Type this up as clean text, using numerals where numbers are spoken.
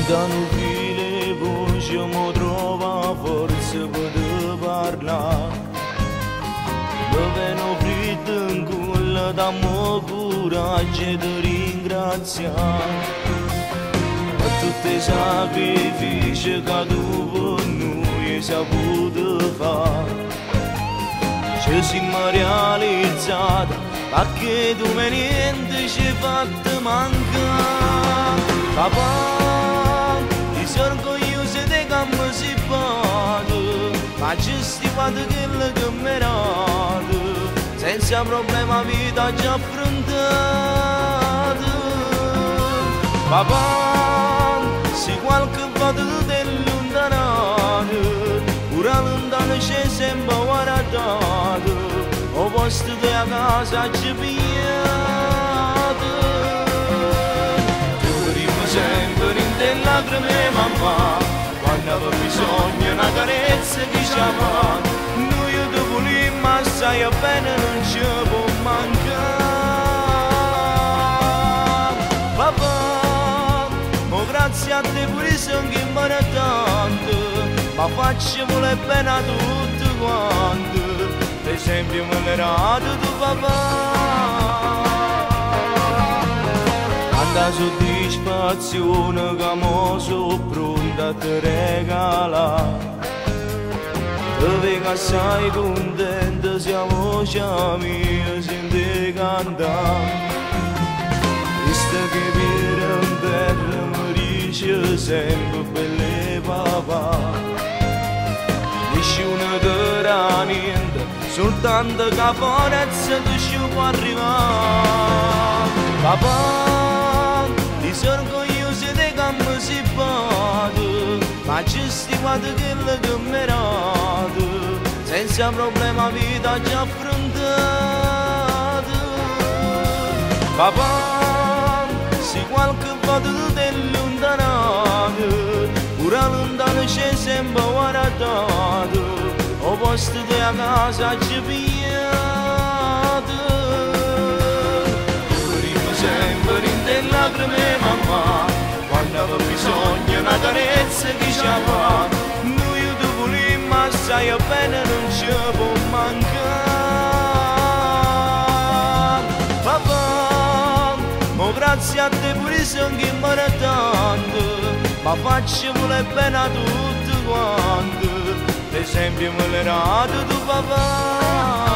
Da non file voce mi trova forza per parlare. Dove non fritto in culla dammo coraggio e ti ringraziare. Per tutti i sacrifici che tu per noi hai saputo fare. Ci siamo realizzati perché tu me niente ci hai fatto mancare. Papà, ti sono orgoglioso di come si fatto, ma ci stai fatto quello che merito, senza problema vita già affrontata. Papà, se qualche volta ti è allontanato, pure lontano c'è sempre guardato, o posto della casa ci pigliato. Sempre in te lacrime mamma, quando avevo bisogno una carezza che ci fa, noi ti volimmo assai bene non ci può mancare. Papà, mo grazie a te pure sono che impara tanto, ma faccio voler bene a tutti quanti, per esempio me l'hai dato tu papà. La soddisfazione che mo sono pronta a te regalare, te vengo assai contenta se la voce mia sente cantare. Visto che per in terra mi dice sempre belle papà, nessuno ti dà niente, soltanto che forza ti ci può arrivare. Papà, ti sono orgoglioso di come si fatto, ma ci stai fatto quello che merito, senza problema vita già affrontata. Papà, se qualche volta tu ti è allontanato, pure lontano c'è sempre guardato, o posto della casa ci pigliato. Sempre in te lacrime mamma, quando avevo bisogno una carezza che ci fa, noi ti volimmo assai bene non ci può mancare. Papà, mo grazie a te pure sono che impara tanto, ma faccio voler bene a tutti quanti, per esempio me l'hai dato tu papà.